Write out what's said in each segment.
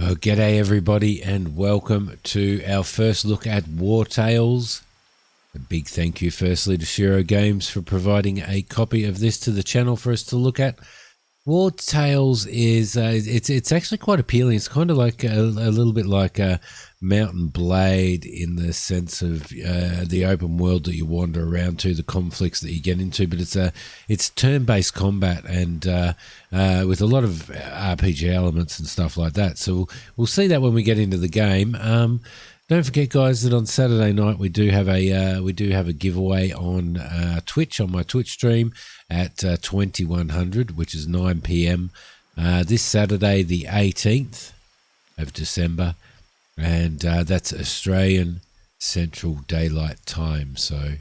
Oh, g'day everybody and welcome to our first look at Wartales. A big thank you firstly to Shiro Games for providing a copy of this to the channel for us to look at. Wartales is it's actually quite appealing. It's kind of like a little bit like a Mountain Blade in the sense of the open world that you wander around to, the conflicts that you get into. But it's turn-based combat and with a lot of RPG elements and stuff like that. So we'll see that when we get into the game. Don't forget, guys, that on Saturday night we do have a giveaway on Twitch, on my Twitch stream at 2100, which is 9 p.m. This Saturday, the 18th of December, and that's Australian Central Daylight Time. So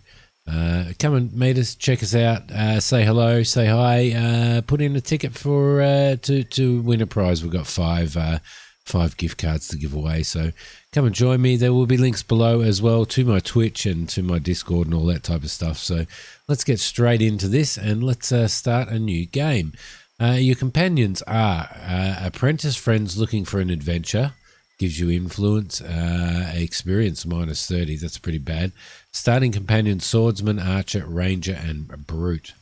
come and meet us, check us out, say hello, say hi, put in a ticket for to win a prize. We've got five gift cards to give away, so come and join me. There will be links below as well to my Twitch and to my Discord and all that type of stuff. So let's get straight into this and let's start a new game. Your companions are apprentice friends looking for an adventure, gives you influence, experience minus 30, that's pretty bad. Starting companion, swordsman, archer, ranger and brute.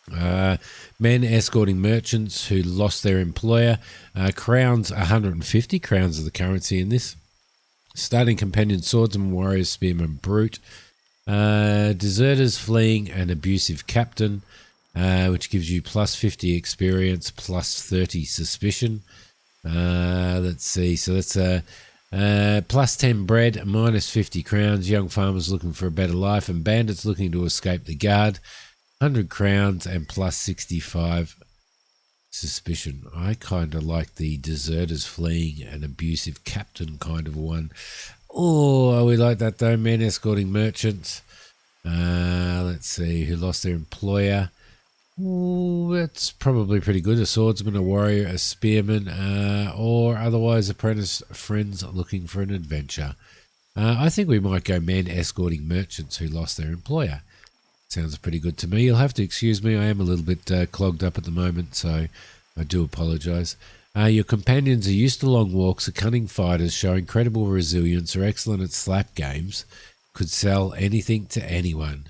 Men escorting merchants who lost their employer. Crowns 150. Crowns are the currency in this. Starting companion, swordsman, warrior, spearman, brute. Deserters fleeing an abusive captain, which gives you plus 50 experience, plus 30 suspicion. Let's see. So that's plus 10 bread, minus 50 crowns. Young farmers looking for a better life, and bandits looking to escape the guard. 100 crowns and plus 65 suspicion. I kind of like the deserters fleeing an abusive captain kind of one. Oh, we like that though. Men escorting merchants. Let's see, who lost their employer. Ooh, that's probably pretty good. A swordsman, a warrior, a spearman, or otherwise apprentice friends looking for an adventure. I think we might go men escorting merchants who lost their employer. Sounds pretty good to me. You'll have to excuse me. I am a little bit clogged up at the moment, so I do apologise. Your companions are used to long walks, are cunning fighters, show incredible resilience, are excellent at slap games, could sell anything to anyone.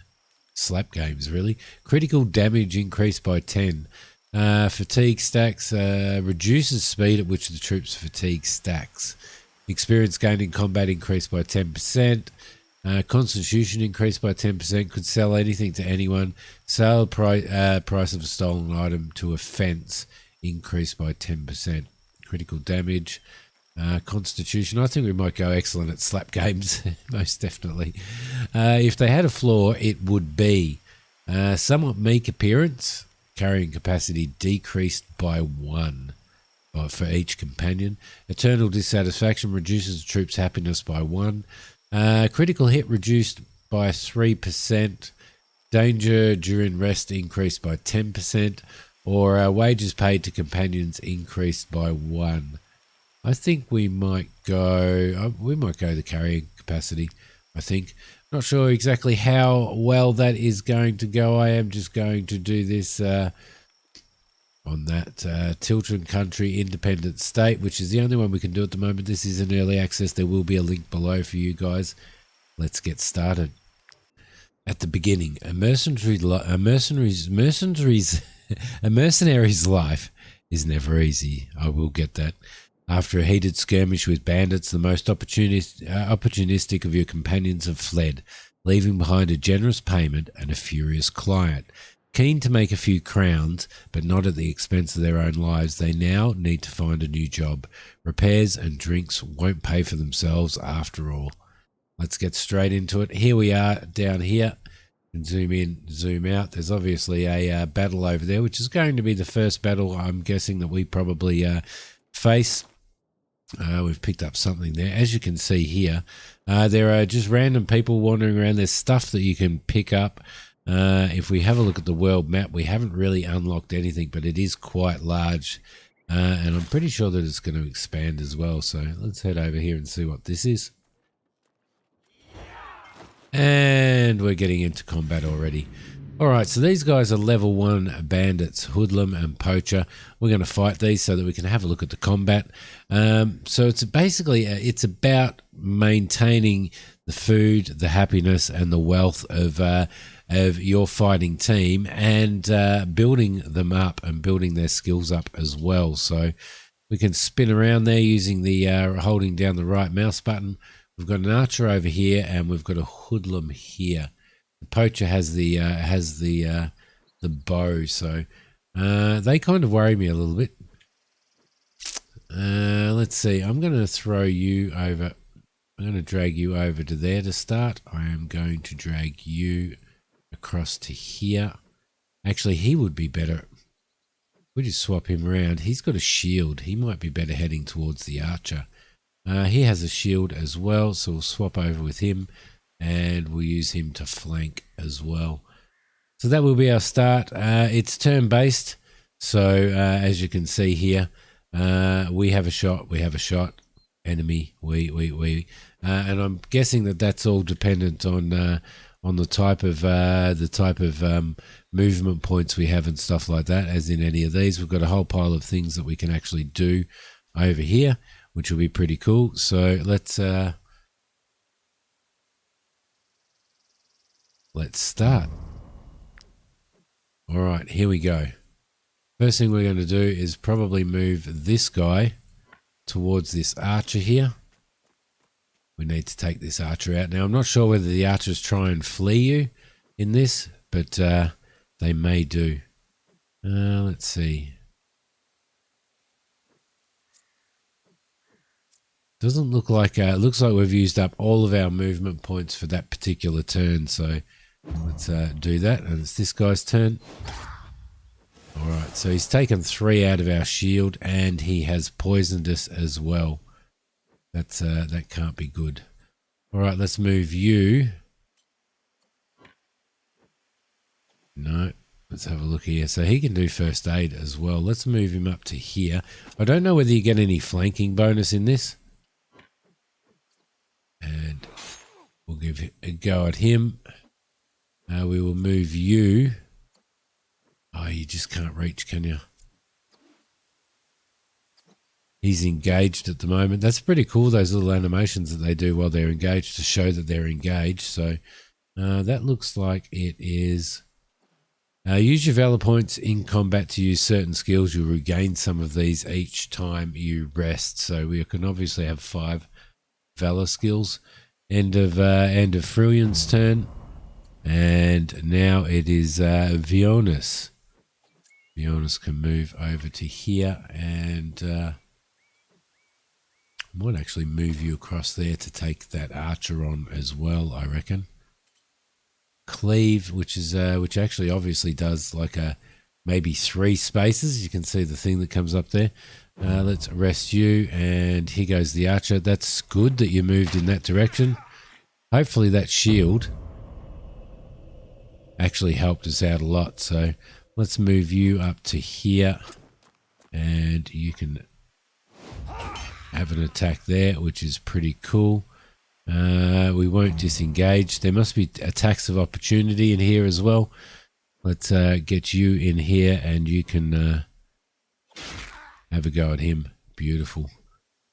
Slap games, really. Critical damage increased by 10. Fatigue stacks, reduces speed at which the troops fatigue stacks. Experience gained in combat increased by 10%. Constitution increased by 10%, could sell anything to anyone. Sale price of a stolen item to a fence increased by 10%. Critical damage. Constitution, I think we might go excellent at slap games, most definitely. If they had a flaw, it would be somewhat meek appearance, carrying capacity decreased by 1 for each companion. Eternal dissatisfaction reduces the troops' happiness by 1. Critical hit reduced by 3%. Danger during rest increased by 10%. Or wages paid to companions increased by 1. I think we might go the carrying capacity, I think. Not sure exactly how well that is going to go. I am just going to do this on that Tiltron Country Independent State, which is the only one we can do at the moment. This is an early access. There will be a link below for you guys. Let's get started. At the beginning, a mercenary's life is never easy. I will get that. After a heated skirmish with bandits, the most opportunistic of your companions have fled, leaving behind a generous payment and a furious client. Keen to make a few crowns, but not at the expense of their own lives, they now need to find a new job. Repairs and drinks won't pay for themselves after all. Let's get straight into it. Here we are down here. And zoom in, zoom out. There's obviously a battle over there, which is going to be the first battle I'm guessing that we probably face. We've picked up something there. As you can see here, there are just random people wandering around. There's stuff that you can pick up. If we have a look at the world map, we haven't really unlocked anything, but it is quite large. And I'm pretty sure that it's going to expand as well. So let's head over here and see what this is. And we're getting into combat already. All right, so these guys are level 1 bandits, hoodlum and poacher. We're going to fight these so that we can have a look at the combat. So it's basically, it's about maintaining the food, the happiness and the wealth of your fighting team, and building them up and building their skills up as well. So we can spin around there using the holding down the right mouse button. We've got an archer over here and we've got a hoodlum here. The poacher has the bow, so they kind of worry me a little bit. Let's see. I'm going to throw you over. I'm going to drag you over to there to start. I am going to drag you across to here. Actually, he would be better. We just swap him around. He's got a shield. He might be better heading towards the archer. He has a shield as well, so we'll swap over with him. And we'll use him to flank as well. So that will be our start. It's turn-based. So as you can see here, we have a shot. Enemy, we. And I'm guessing that that's all dependent on the type of movement points we have and stuff like that. As in any of these, we've got a whole pile of things that we can actually do over here, which will be pretty cool. So let's start. All right, here we go. First thing we're going to do is probably move this guy towards this archer here. We need to take this archer out. Now, I'm not sure whether the archers try and flee you in this, but they may do. Let's see. Doesn't look like, it looks like we've used up all of our movement points for that particular turn, so let's do that, and it's this guy's turn. All right, so he's taken 3 out of our shield, and he has poisoned us as well. That's that can't be good. All right, let's move you. No, let's have a look here. So he can do first aid as well. Let's move him up to here. I don't know whether you get any flanking bonus in this. And we'll give a go at him. We will move you. Oh, you just can't reach, can you? He's engaged at the moment. That's pretty cool, those little animations that they do while they're engaged to show that they're engaged. So that looks like it is. Use your valor points in combat to use certain skills. You'll regain some of these each time you rest. So we can obviously have 5 valor skills. End of Frillion's turn. And now it is Vionis. Vionis can move over to here, and might actually move you across there to take that archer on as well, I reckon. Cleave, which actually obviously does like maybe 3 spaces. You can see the thing that comes up there. Let's rest you, and here goes the archer. That's good that you moved in that direction. Hopefully that shield actually helped us out a lot. So let's move you up to here, and you can have an attack there, which is pretty cool. We won't disengage. There must be attacks of opportunity in here as well. Let's get you in here, and you can have a go at him. Beautiful.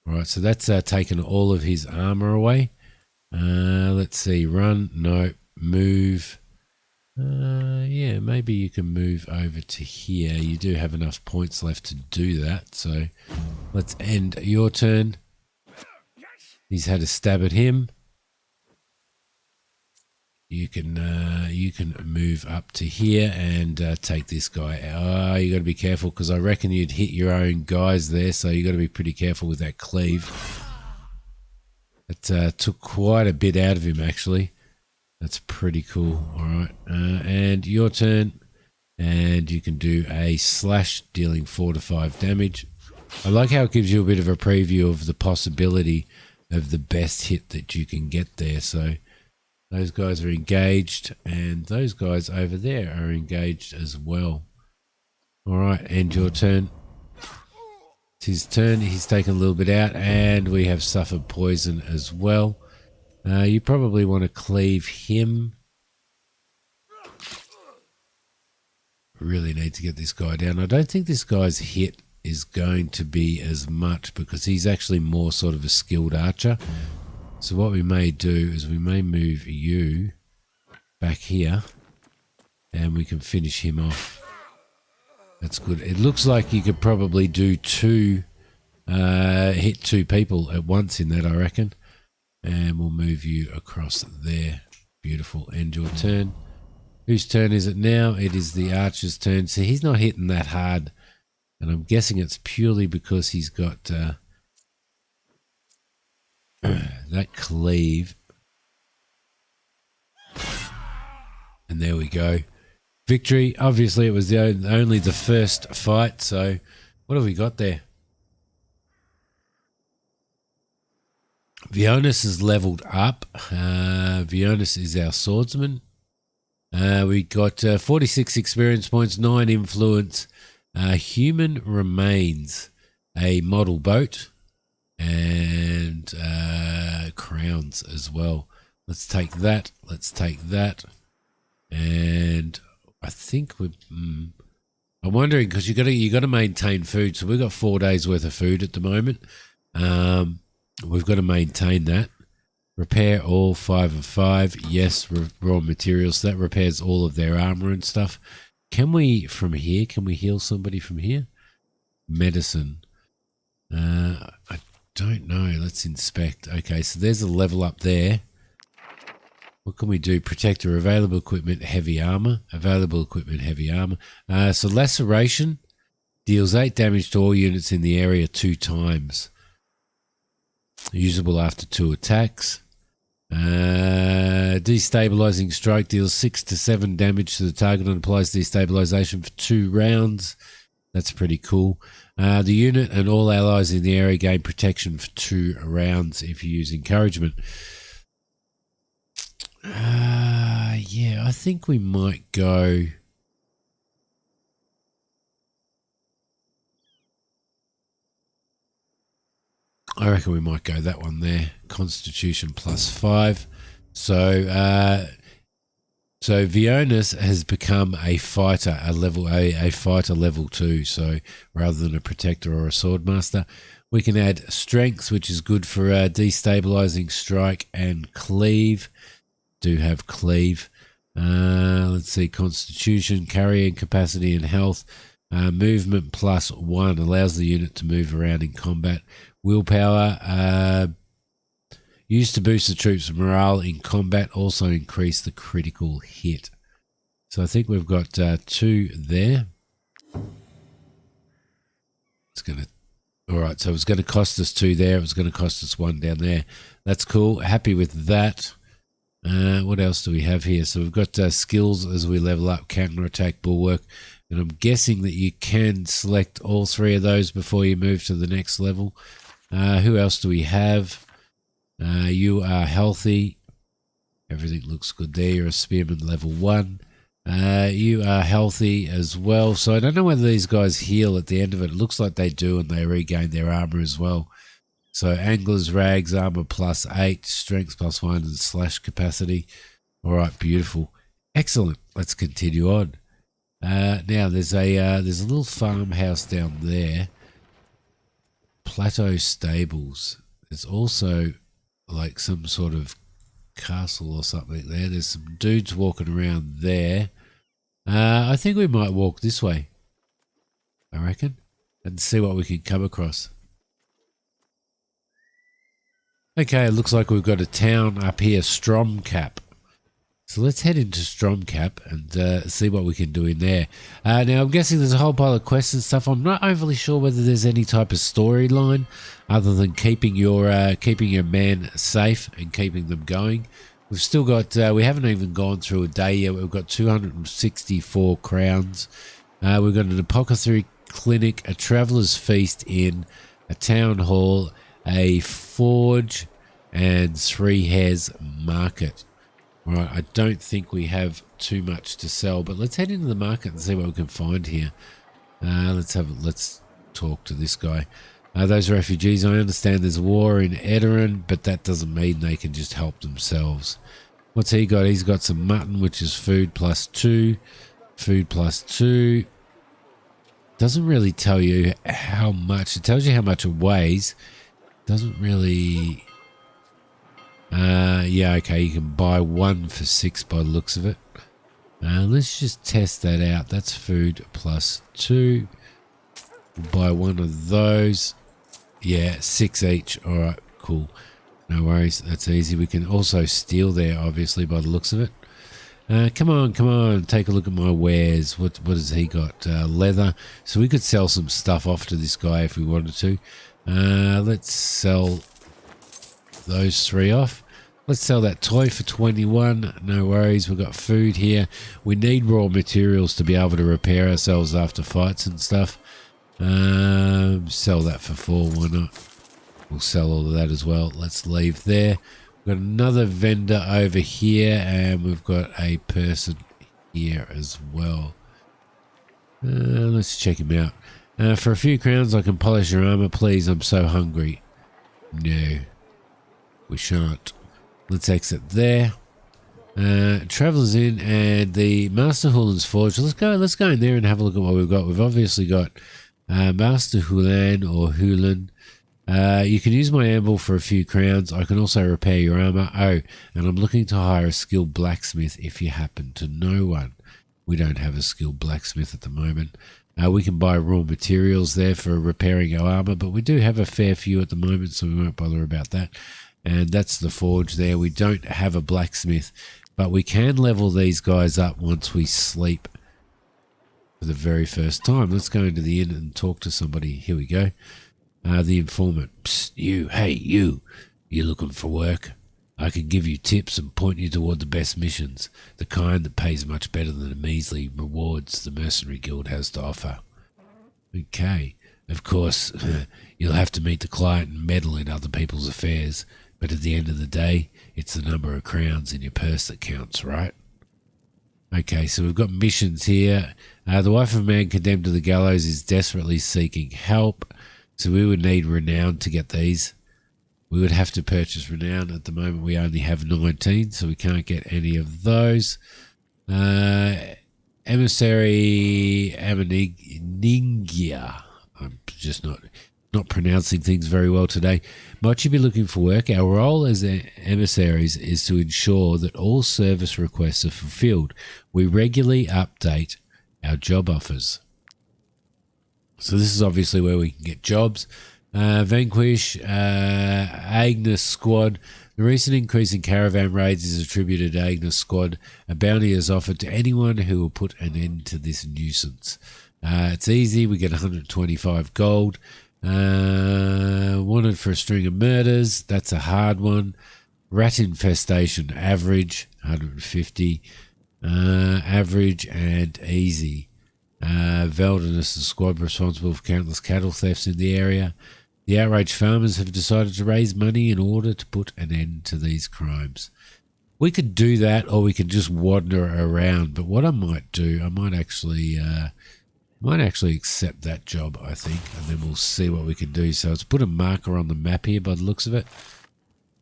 All right, so that's taken all of his armor away. Let's see. Run. No. Move. Yeah, maybe you can move over to here. You do have enough points left to do that. So let's end your turn. He's had a stab at him. You can move up to here and take this guy. Oh, you got to be careful, because I reckon you'd hit your own guys there. So you got to be pretty careful with that cleave. It took quite a bit out of him, actually. That's pretty cool. All right, and your turn, and you can do a slash, dealing 4 to 5 damage. I like how it gives you a bit of a preview of the possibility of the best hit that you can get there. So those guys are engaged, and those guys over there are engaged as well. All right, end your turn. It's his turn. He's taken a little bit out, and we have suffered poison as well. You probably want to cleave him. Really need to get this guy down. I don't think this guy's hit is going to be as much because he's actually more sort of a skilled archer. So what we may do is we may move you back here and we can finish him off. That's good. It looks like you could probably do hit two people at once in that, I reckon. And we'll move you across there. Beautiful. End your turn. Whose turn is it now? It is the archer's turn. So he's not hitting that hard. And I'm guessing it's purely because he's got that cleave. And there we go. Victory. Obviously, it was only the first fight. So what have we got there? Vionis is leveled up. Vionis is our swordsman. We got 46 experience points, 9 influence. Human remains, a model boat, and crowns as well. Let's take that. Let's take that. And I think I'm wondering because you got to maintain food. So we've got 4 days worth of food at the moment. We've got to maintain that. Repair all 5 of 5. Yes, raw materials. So that repairs all of their armor and stuff. Can we, from here, can we heal somebody from here? Medicine. I don't know. Let's inspect. Okay, so there's a level up there. What can we do? Protector, available equipment, heavy armor. Available equipment, heavy armor. So laceration deals 8 damage to all units in the area 2 times. Usable after 2 attacks. Destabilizing strike deals 6 to 7 damage to the target and applies destabilization for 2 rounds. That's pretty cool. The unit and all allies in the area gain protection for 2 rounds if you use encouragement. Yeah, I think we might go. I reckon we might go that one there. Constitution +5. So Vionis has become a fighter, a fighter level 2. So rather than a protector or a swordmaster, we can add strength, which is good for destabilizing strike and cleave. Do have cleave. Let's see, constitution, carrying capacity and health. Movement +1 allows the unit to move around in combat. Willpower used to boost the troops' morale in combat, also increase the critical hit. So I think we've got 2 there. It's gonna. All right, so it was going to cost us 2 there. It was going to cost us 1 down there. That's cool. Happy with that. What else do we have here? So we've got skills as we level up, counterattack, bulwark. And I'm guessing that you can select all 3 of those before you move to the next level. Who else do we have? You are healthy. Everything looks good there. You're a spearman level 1. You are healthy as well. So I don't know whether these guys heal at the end of it. It looks like they do, and they regain their armor as well. So Angler's Rags, armor +8, strength +1, and slash capacity. All right, beautiful. Excellent. Let's continue on. Now there's a little farmhouse down there. Plateau Stables. There's also like some sort of castle or something there. There's some dudes walking around there. I think we might walk this way, I reckon, and see what we can come across. Okay, it looks like we've got a town up here, Stromcap. So let's head into Stromcap and see what we can do in there. Now, I'm guessing there's a whole pile of quests and stuff. I'm not overly sure whether there's any type of storyline other than keeping your men safe and keeping them going. We've still got, we haven't even gone through a day yet. We've got 264 crowns. We've got an apothecary clinic, a traveller's feast inn, a town hall, a forge, and 3 Hares market. All right, I don't think we have too much to sell, but let's head into the market and see what we can find here. Let's talk to this guy. Those refugees, I understand there's war in Edarin, but that doesn't mean they can just help themselves. What's he got? He's got some mutton, which is food +2. Food +2. Doesn't really tell you how much. It tells you how much it weighs. Doesn't really... yeah, okay, you can buy 1 for 6 by the looks of it. Let's just test that out. That's food +2. We'll buy 1 of those. Yeah, 6 each. All right, cool. No worries. That's easy. We can also steal there, obviously, by the looks of it. Come on. Take a look at my wares. What has he got? Leather. So we could sell some stuff off to this guy if we wanted to. Let's sell those 3 off. Let's sell that toy for 21. No worries. We've got food here. We need raw materials to be able to repair ourselves after fights and stuff. Sell that for 4. Why not? We'll sell all of that as well. Let's leave there. We've got another vendor over here, and we've got a person here as well. Let's check him out. For a few crowns, I can polish your armor. Please, I'm so hungry. No, we shan't. Let's exit there. Travelers in, and the Master Hulan's Forge. Let's go in there and have a look at what we've got. We've obviously got Master Hulan or Hulan. You can use my anvil for a few crowns. I can also repair your armor. Oh, and I'm looking to hire a skilled blacksmith if you happen to know one. We don't have a skilled blacksmith at the moment. We can buy raw materials there for repairing our armor, but we do have a fair few at the moment, so we won't bother about that. And that's the forge there. We don't have a blacksmith, but we can level these guys up once we sleep for the very first time. Let's go into the inn and talk to somebody. Here we go. The informant. Psst, you. Hey, you. You looking for work? I can give you tips and point you toward the best missions, the kind that pays much better than the measly rewards the Mercenary Guild has to offer. Okay. Of course, you'll have to meet the client and meddle in other people's affairs, but at the end of the day, it's the number of crowns in your purse that counts, right? Okay, so we've got missions here. The wife of a man condemned to the gallows is desperately seeking help, so we would need renown to get these. We would have to purchase renown. At the moment, we only have 19, so we can't get any of those. Emissary Aminingia. I'm just not pronouncing things very well today. Might you be looking for work? Our role as emissaries is to ensure that all service requests are fulfilled. We regularly update our job offers. So this is obviously where we can get jobs. Vanquish Agnes Squad. The recent increase in caravan raids is attributed to Agnes Squad. A bounty is offered to anyone who will put an end to this nuisance. It's easy. We get 125 gold. Wanted for a string of murders. That's a hard one. Rat infestation. Average. 150. Average and easy. Veldon is the squad responsible for countless cattle thefts in the area. The outraged farmers have decided to raise money in order to put an end to these crimes. We could do that, or we could just wander around. But what I might do, I might actually accept that job, I think, and then we'll see what we can do. So let's put a marker on the map here by the looks of it.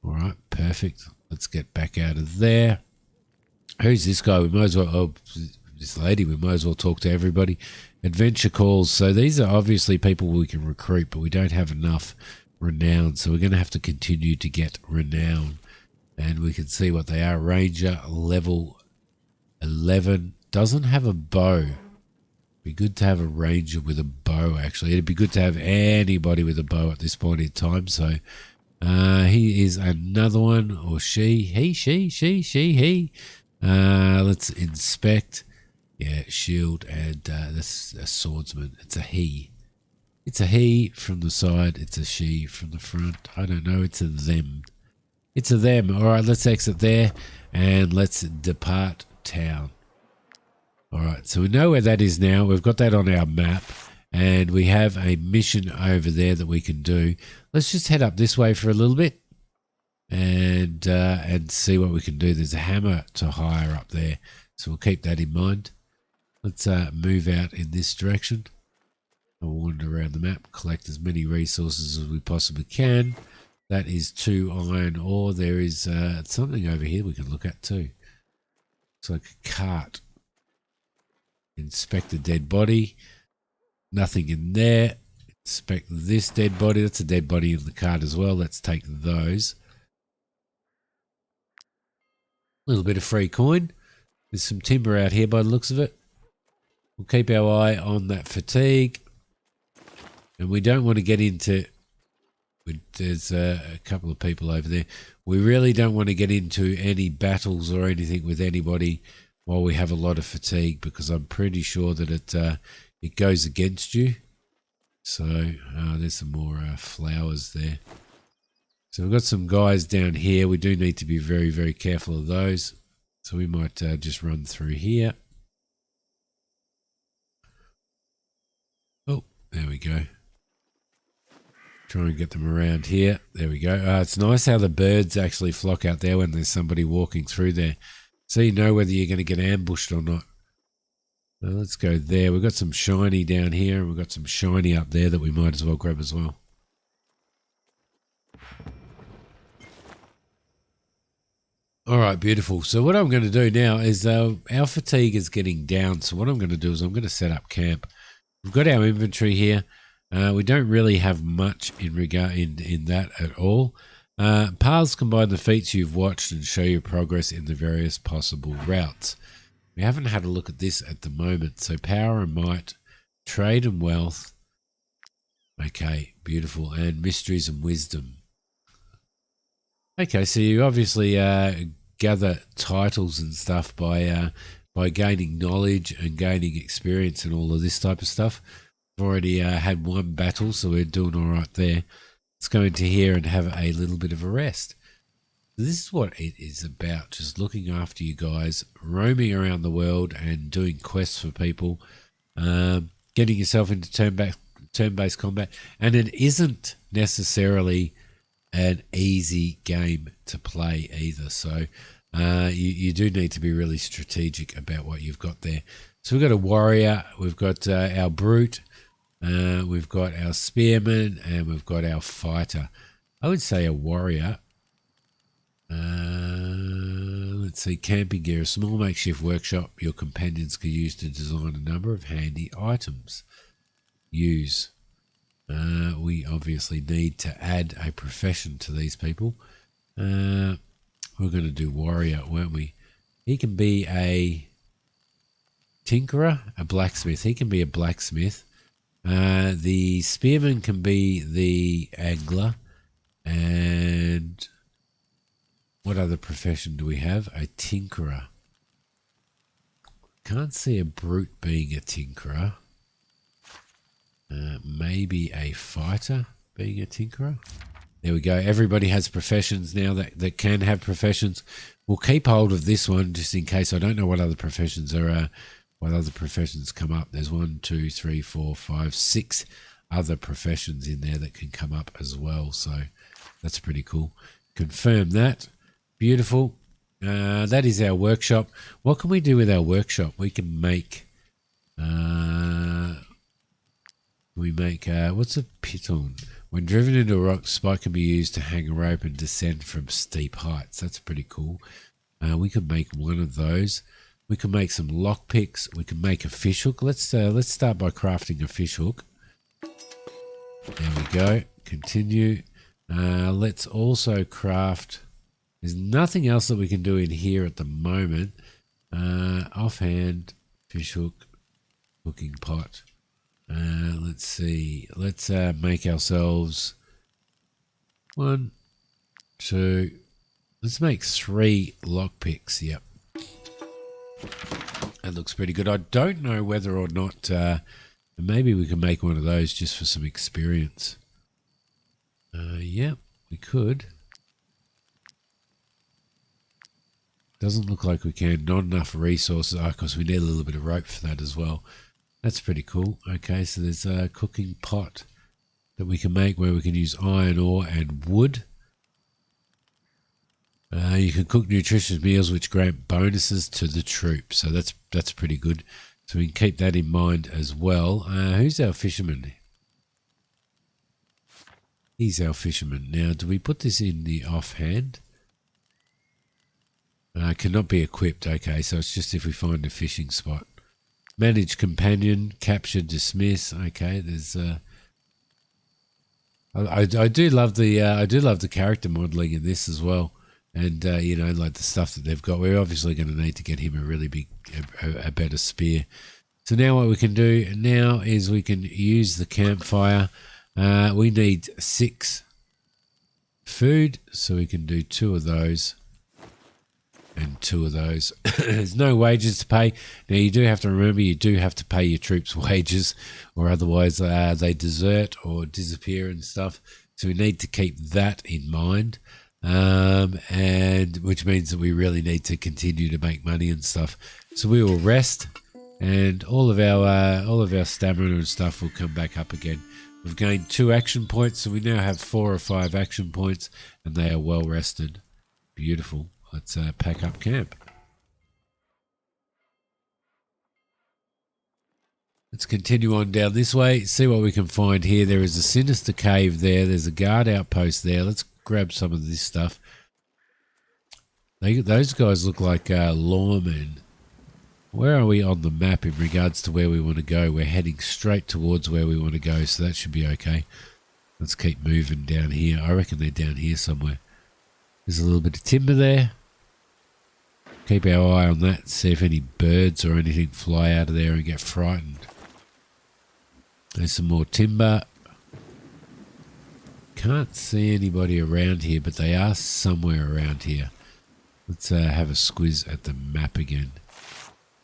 All right, perfect. Let's get back out of there. Who's this guy? We might as well... this lady, we might as well talk to everybody. Adventure calls. So these are obviously people we can recruit, but we don't have enough renown. So we're going to have to continue to get renown. And we can see what they are. Ranger, level 11. Doesn't have a bow. Be good to have a ranger with a bow, actually. It'd be good to have anybody with a bow at this point in time. So he is another one. Or she. He. Let's inspect. Yeah, shield, and that's a swordsman. It's a he. It's a he from the side. It's a she from the front. I don't know. It's a them. It's a them. All right, let's exit there, and let's depart town. All right, so we know where that is now. We've got that on our map, and we have a mission over there that we can do. Let's just head up this way for a little bit, and see what we can do. There's a hammer to hire up there, so we'll keep that in mind. Let's move out in this direction. I'll wander around the map, collect as many resources as we possibly can. That is 2 iron ore. There is something over here we can look at too. It's like a cart. Inspect the dead body. Nothing in there. Inspect this dead body. That's a dead body in the cart as well. Let's take those. A little bit of free coin. There's some timber out here by the looks of it. We'll keep our eye on that fatigue. And we don't want to get into... There's a couple of people over there. We really don't want to get into any battles or anything with anybody while we have a lot of fatigue, because I'm pretty sure that it goes against you. So there's some more flowers there. So we've got some guys down here. We do need to be very, very careful of those. So we might just run through here. Oh, there we go. Try and get them around here. There we go. It's nice how the birds actually flock out there when there's somebody walking through there. So you know whether you're going to get ambushed or not. So let's go there. We've got some shiny down here, and we've got some shiny up there that we might as well grab as well. All right, beautiful. So what I'm going to do now is our fatigue is getting down. So what I'm going to do is I'm going to set up camp. We've got our inventory here. We don't really have much in that at all. Paths combine the feats you've watched and show your progress in the various possible routes. We haven't had a look at this at the moment. So power and might, trade and wealth. Okay, beautiful. And mysteries and wisdom. Okay, so you obviously gather titles and stuff by gaining knowledge and gaining experience and all of this type of stuff. We've already had one battle, so we're doing all right there. Let's go into here and have a little bit of a rest. This is what it is about, just looking after you guys, roaming around the world and doing quests for people, getting yourself into turn-based combat. And it isn't necessarily an easy game to play either, so you do need to be really strategic about what you've got there. So we've got a warrior, we've got our brute, we've got our spearman, and we've got our fighter. I would say a warrior. Let's see, camping gear, a small makeshift workshop your companions can use to design a number of handy items. Use. We obviously need to add a profession to these people. We're going to do warrior, won't we? He can be a tinkerer, a blacksmith. He can be a blacksmith. The spearman can be the angler. And what other profession do we have? A tinkerer. Can't see a brute being a tinkerer. Maybe a fighter being a tinkerer. There we go. Everybody has professions now that can have professions. We'll keep hold of this one just in case. I don't know what other professions are. What other professions come up? There's 1, 2, 3, 4, 5, 6 other professions in there that can come up as well. So that's pretty cool. Confirm that. Beautiful. That is our workshop. What can we do with our workshop? We can make... what's a piton? When driven into a rock, spike can be used to hang a rope and descend from steep heights. That's pretty cool. We could make one of those. We can make some lockpicks. We can make a fishhook. Let's start by crafting a fishhook. There we go. Continue. Let's also craft... There's nothing else that we can do in here at the moment. Offhand, fishhook, cooking pot. Let's see. Let's make ourselves 1, 2. Let's make 3 lockpicks. Yep. That looks pretty good. I don't know whether or not maybe we can make one of those just for some experience. Yep, we could. Doesn't look like we can. Not enough resources. Because we need a little bit of rope for that as well. That's pretty cool. Okay, so there's a cooking pot that we can make where we can use iron ore and wood. You can cook nutritious meals which grant bonuses to the troops. So that's pretty good. So we can keep that in mind as well. Who's our fisherman? He's our fisherman. Now, do we put this in the offhand? Cannot be equipped. Okay, so it's just if we find a fishing spot. Manage companion, capture, dismiss. Okay, there's I do love the character modeling in this as well, and you know, like the stuff that they've got. We're obviously going to need to get him a really big, a better spear. So now what we can do now is we can use the campfire. We need 6 food, so we can do 2 of those and 2 of those. There's no wages to pay. Now you do have to remember, you do have to pay your troops wages, or otherwise they desert or disappear and stuff. So we need to keep that in mind, and which means that we really need to continue to make money and stuff. So we will rest, and all of our stamina and stuff will come back up again. We've gained 2 action points, so we now have 4 or 5 action points, and they are well rested. Beautiful. Let's pack up camp. Let's continue on down this way, see what we can find here. There is a sinister cave there. There's a guard outpost there. Let's grab some of this stuff. Those guys look like lawmen. Where are we on the map in regards to where we want to go? We're heading straight towards where we want to go, so that should be okay. Let's keep moving down here. I reckon they're down here somewhere. There's a little bit of timber there. Keep our eye on that, see if any birds or anything fly out of there and get frightened. There's some more timber. Can't see anybody around here, but they are somewhere around here. Let's have a squiz at the map again.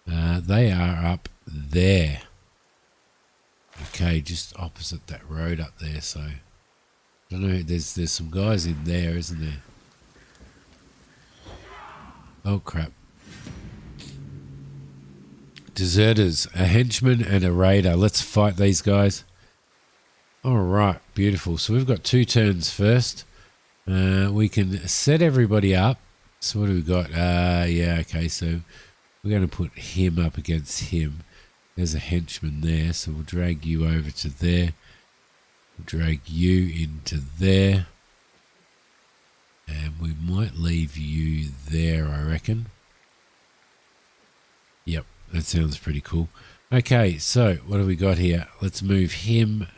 They are up there. Okay, just opposite that road up there, so I don't know, there's some guys in there, isn't there? Oh crap. Deserters, a henchman and a raider. Let's fight these guys. Alright, beautiful. So we've got 2 turns first. We can set everybody up. So what do we got? Yeah, okay, so we're going to put him up against him. There's a henchman there, so we'll drag you over to there. We'll drag you into there. And we might leave you there, I reckon. Yep, that sounds pretty cool. Okay, so what have we got here? Let's move him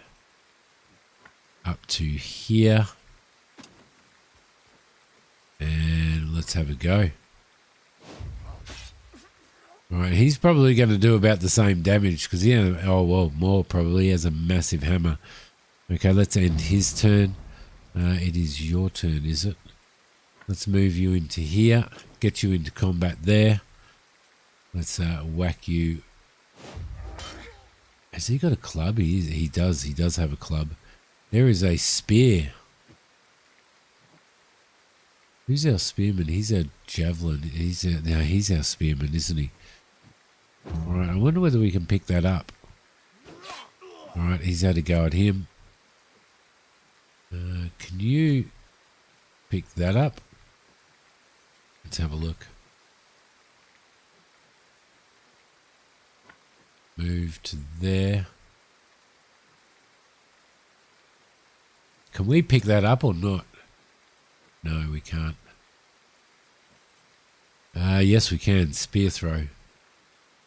up to here. And let's have a go. Alright, he's probably going to do about the same damage because more probably. He has a massive hammer. Okay, let's end his turn. It is your turn, is it? Let's move you into here. Get you into combat there. Let's whack you. Has he got a club? He does. He does have a club. There is a spear. Who's our spearman? He's our javelin. He's our spearman, isn't he? Alright, I wonder whether we can pick that up. Alright, he's had a go at him. Can you pick that up? Let's have a look. Move to there. Can we pick that up or not? No, we can't. Yes, we can. Spear throw.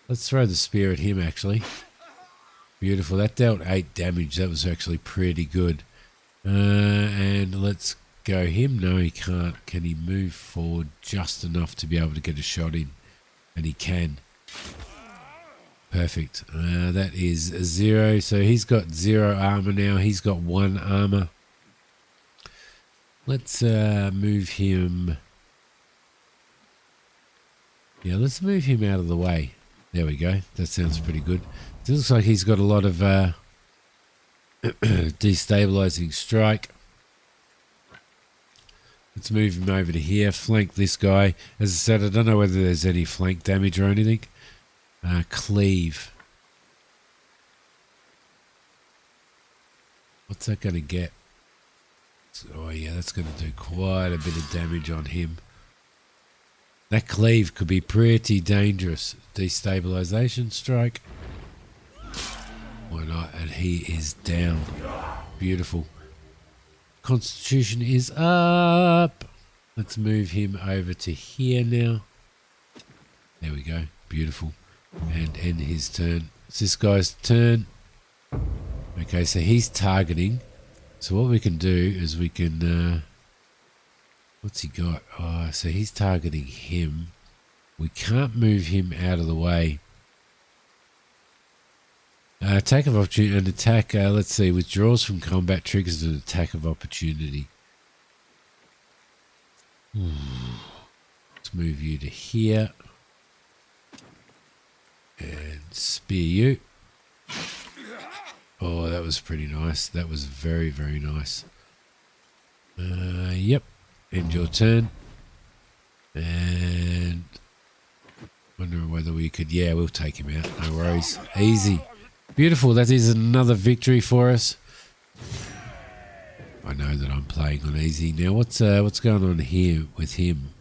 Let's throw the spear at him, actually. Beautiful. That dealt 8 damage. That was actually pretty good. And let's go him. No, he can't. Can he move forward just enough to be able to get a shot in? And he can. Perfect. That is 0. So he's got 0 armor now. He's got 1 armor. Let's move him. Yeah, let's move him out of the way. There we go. That sounds pretty good. It looks like he's got a lot of destabilizing strike. Let's move him over to here. Flank this guy. As I said, I don't know whether there's any flank damage or anything. Cleave. What's that going to get? Oh yeah, that's going to do quite a bit of damage on him. That cleave could be pretty dangerous. Destabilization strike. Why not? And he is down. Beautiful. Constitution is up. Let's move him over to here now. There we go. Beautiful. and end his turn. It's this guy's turn. Okay, so he's targeting. So what we can do is we can... what's he got? Oh, so he's targeting him. We can't move him out of the way. Attack of opportunity. An attack, let's see, withdraws from combat triggers an attack of opportunity. Let's move you to here. And spear you. Oh, that was pretty nice. That was very, very nice. Yep. End your turn. And... wondering whether we could... yeah, we'll take him out. No worries. Easy. Beautiful. That is another victory for us. I know that I'm playing on easy. Now, what's going on here with him?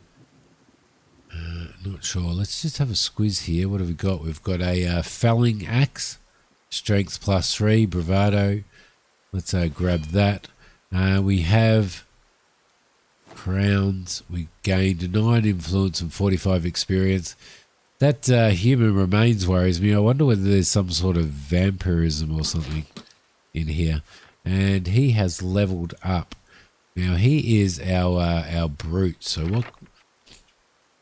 Not sure. Let's just have a squiz here. What have we got? We've got a felling axe. Strength +3. Bravado. Let's grab that. We have... crowns. We gained 9 influence and 45 experience. That human remains worries me. I wonder whether there's some sort of vampirism or something in here. And he has leveled up. Now he is our brute. So what?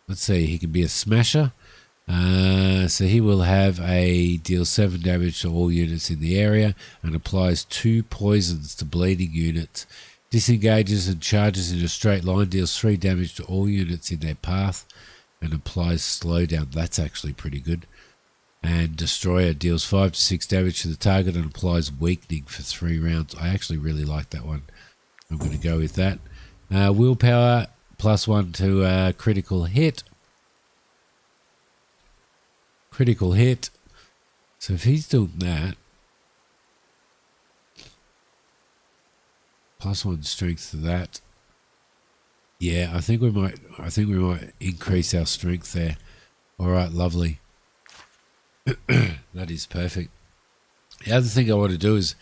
Let's see. He can be a smasher. So he will have a deal 7 damage to all units in the area and applies 2 poisons to bleeding units. Disengages and charges in a straight line, deals 3 damage to all units in their path, and applies slowdown. That's actually pretty good. And Destroyer deals 5 to 6 damage to the target and applies weakening for 3 rounds. I actually really like that one. I'm going to go with that. Willpower +1 to critical hit. Critical hit. So if he's doing that, +1 strength to that. Yeah, I think we might increase our strength there. All right, lovely. That is perfect. The other thing I want to do is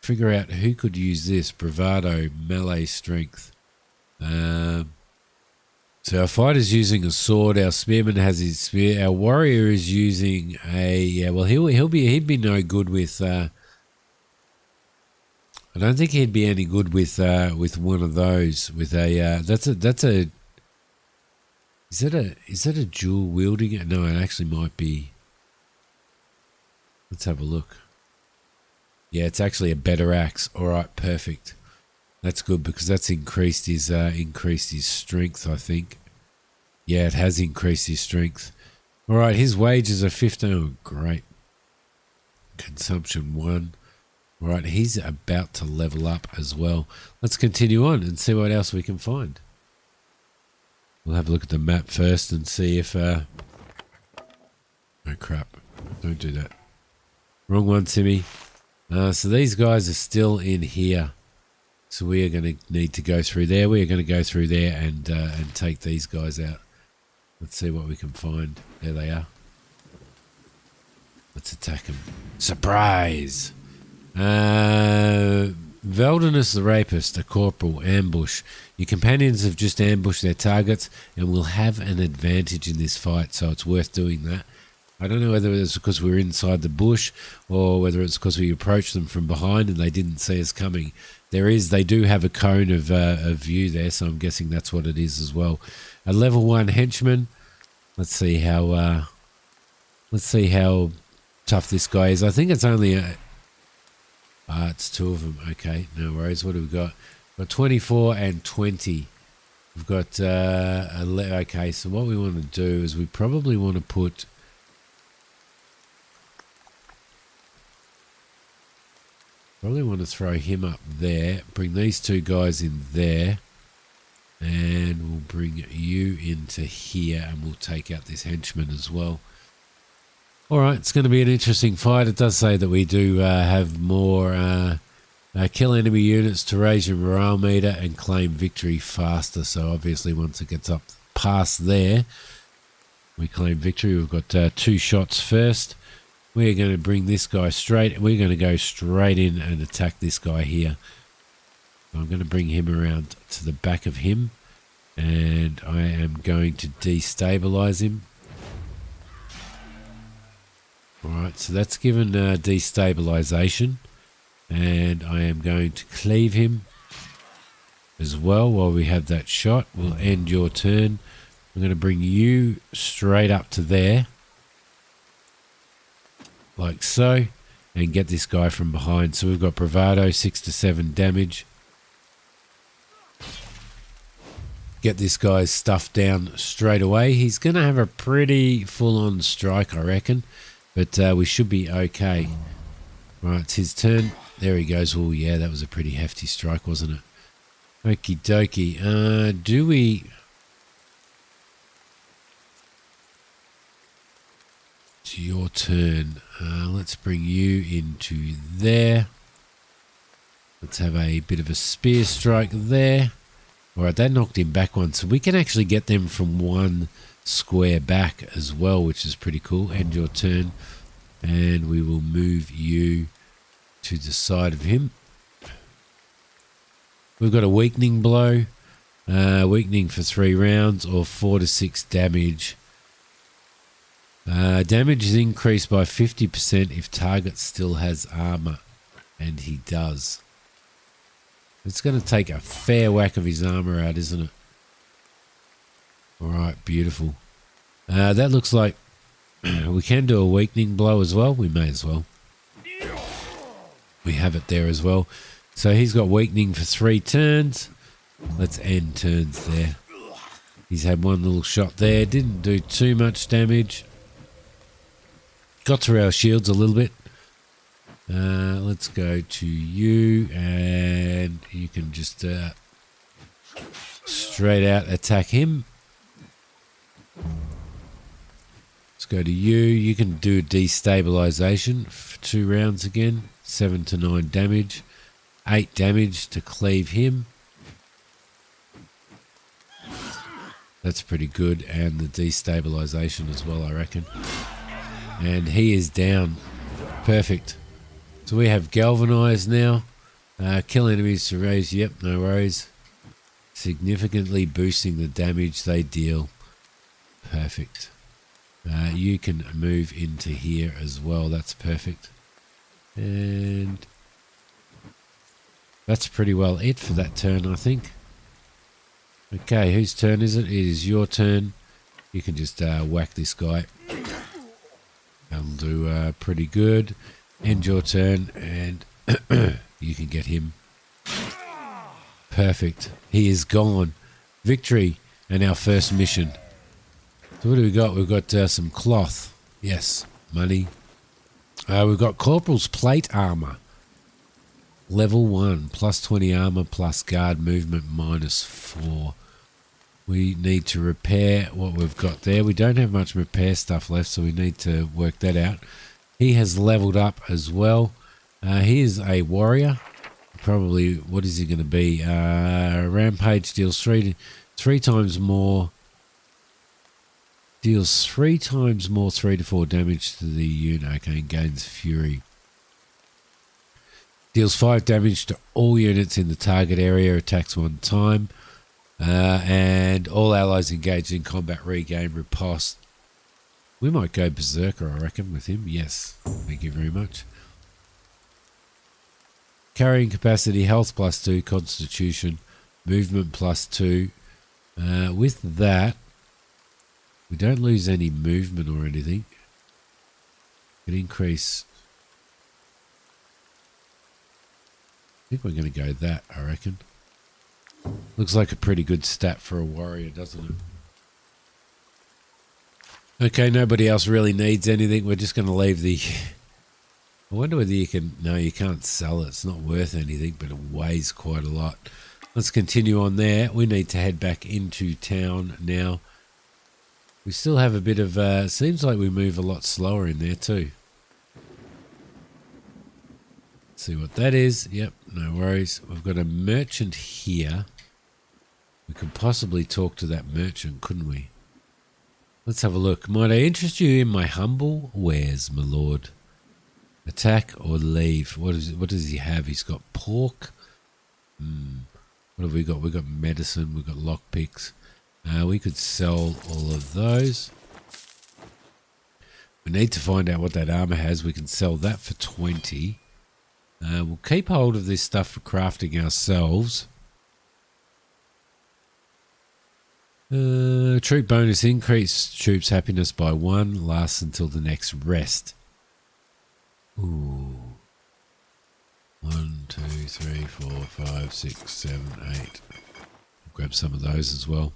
figure out who could use this. Bravado, melee strength. So our fighter's using a sword. Our spearman has his spear. Our warrior is using a... yeah, well, he'd be no good with... I don't think he'd be any good with one of those. With a is that a dual wielding? No, it actually might be. Let's have a look. Yeah, it's actually a better axe. All right, perfect. That's good because that's increased his strength, I think. Yeah, it has increased his strength. All right, his wages are 15. Oh, great. Consumption 1. All right, he's about to level up as well. Let's continue on and see what else we can find. We'll have a look at the map first and see if... oh, crap. Don't do that. Wrong one, Timmy. So these guys are still in here. So we are going to need to go through there. We are going to go through there and take these guys out. Let's see what we can find. There they are. Let's attack them. Surprise! Veldinus the Rapist, a corporal, ambush. Your companions have just ambushed their targets and will have an advantage in this fight, so it's worth doing that. I don't know whether it's because we're inside the bush or whether it's because we approached them from behind and they didn't see us coming. They do have a cone of view there, so I'm guessing that's what it is as well. A level 1 henchman. Let's see how tough this guy is. I think it's only it's 2 of them. Okay, no worries. What have we got? We've got 24 and 20. We've got okay. So what we want to do is we probably want to put. Probably want to throw him up there. Bring these 2 guys in there. And we'll bring you into here and we'll take out this henchman as well. Alright, it's going to be an interesting fight. It does say that we do have more kill enemy units to raise your morale meter and claim victory faster. So obviously once it gets up past there, we claim victory. We've got 2 shots first. We're going to bring this guy straight. We're going to go straight in and attack this guy here. I'm going to bring him around to the back of him. And I am going to destabilize him. Alright, so that's given destabilization. And I am going to cleave him as well while we have that shot. We'll end your turn. I'm going to bring you straight up to there. Like so. And get this guy from behind. So we've got bravado, 6 to 7 damage. Get this guy's stuff down straight away. He's going to have a pretty full-on strike, I reckon. But we should be okay. Right, it's his turn. There he goes. Oh, yeah, that was a pretty hefty strike, wasn't it? Okie dokie. Do we... It's your turn. Let's bring you into there. Let's have a bit of a spear strike there. All right, that knocked him back one. So we can actually get them from one square back as well, which is pretty cool. End your turn. And we will move you to the side of him. We've got a weakening blow. Weakening for 3 rounds or 4 to 6 damage. Damage is increased by 50% if target still has armor. And he does. It's going to take a fair whack of his armor out, isn't it? Alright, beautiful. That looks like we can do a weakening blow as well. We may as well. We have it there as well. So he's got weakening for 3 turns. Let's end turns there. He's had one little shot there. Didn't do too much damage. Got through our shields a little bit. Let's go to you, and you can just straight out attack him. Let's go to you. You can do destabilization for 2 rounds again. 7 to 9 damage. 8 damage to cleave him. That's pretty good, and the destabilization as well, I reckon. And he is down. Perfect. So we have galvanized now. Kill enemies to raise. Yep, no worries. Significantly boosting the damage they deal. Perfect. You can move into here as well. That's perfect. And that's pretty well it for that turn, I think. Okay, whose turn is it? It is your turn. You can just whack this guy. That'll do pretty good. End your turn, and you can get him. Perfect. He is gone. Victory and our first mission. So what do we got? We've got some cloth. Yes, money. We've got Corporal's Plate Armor. Level 1, plus 20 armor, plus guard movement, minus 4. We need to repair what we've got there. We don't have much repair stuff left, so we need to work that out. He has leveled up as well. He is a warrior. Probably, what is he going to be? Rampage deals three times more. Deals 3 times more 3 to 4 damage to the unit. Okay, and gains fury. Deals 5 damage to all units in the target area. Attacks 1 time. And all allies engaged in combat regain riposte. We might go berserker, I reckon, with him. Yes, thank you very much. Carrying capacity, health plus 2, constitution, movement plus 2. With that, we don't lose any movement or anything. It increase. I think we're going to go that, I reckon. Looks like a pretty good stat for a warrior, doesn't it? Okay, nobody else really needs anything. We're just going to leave the... I wonder whether you can... No, you can't sell it. It's not worth anything, but it weighs quite a lot. Let's continue on there. We need to head back into town now. We still have a bit of... seems like we move a lot slower in there too. Let's see what that is. Yep, no worries. We've got a merchant here. We could possibly talk to that merchant, couldn't we? Let's have a look. Might I interest you in my humble wares, my lord? Attack or leave? What does he have? He's got pork. What have we got? We've got medicine. We've got lockpicks. We could sell all of those. We need to find out what that armor has. We can sell that for 20. We'll keep hold of this stuff for crafting ourselves. Troop bonus, increase troops happiness by 1, lasts until the next rest. Ooh. 1, 2, 3, 4, 5, 6, 7, 8. Grab some of those as well.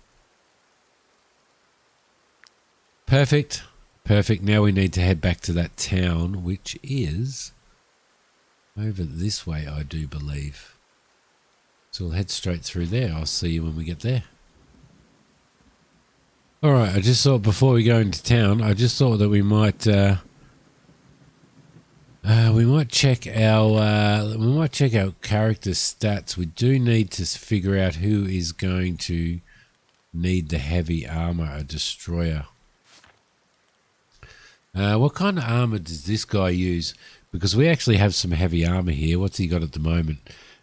Perfect. Perfect. Now we need to head back to that town, which is over this way, I do believe. So we'll head straight through there. I'll see you when we get there. All right. I just thought before we go into town, I just thought that we might check our character stats. We do need to figure out who is going to need the heavy armor, a destroyer. What kind of armor does this guy use? Because we actually have some heavy armor here. What's he got at the moment?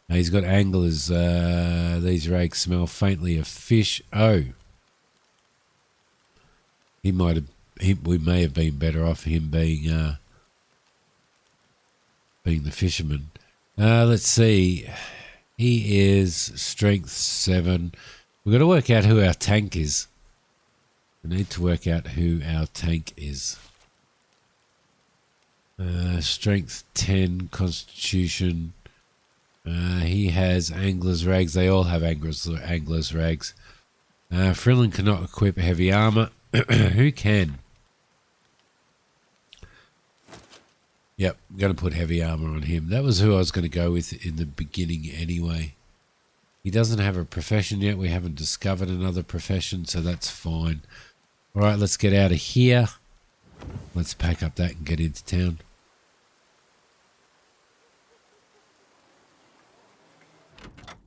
He's got anglers. These rags smell faintly of fish. Oh. We may have been better off him being the fisherman. Let's see. He is strength 7. We've got to work out who our tank is. We need to work out who our tank is. Strength 10, constitution. He has angler's rags. They all have angler's rags. Frillin cannot equip heavy armor. Who can? Yep, I'm going to put heavy armor on him. That was who I was going to go with in the beginning anyway. He doesn't have a profession yet. We haven't discovered another profession, so that's fine. All right, let's get out of here. Let's pack up that and get into town.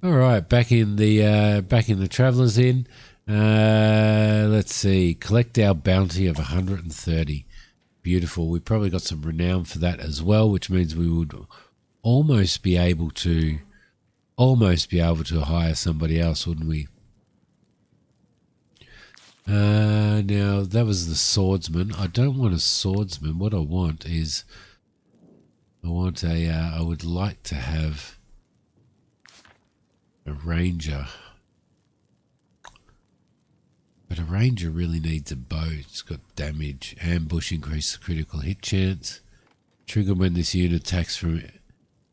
All right, back in the Traveller's Inn. Let's see. Collect our bounty of 130. Beautiful. We probably got some renown for that as well, which means we would almost be able to hire somebody else, wouldn't we? Now that was the swordsman. I don't want a swordsman. What I want is I would like to have a ranger. But a ranger really needs a bow. It's got damage. Ambush increases critical hit chance. Trigger when this unit attacks from...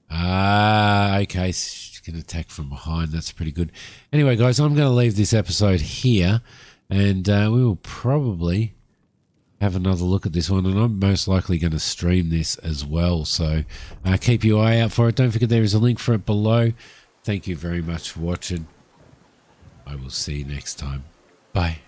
okay. She can attack from behind. That's pretty good. Anyway, guys, I'm going to leave this episode here. And we will probably have another look at this one. And I'm most likely going to stream this as well. So keep your eye out for it. Don't forget there is a link for it below. Thank you very much for watching. I will see you next time. Bye.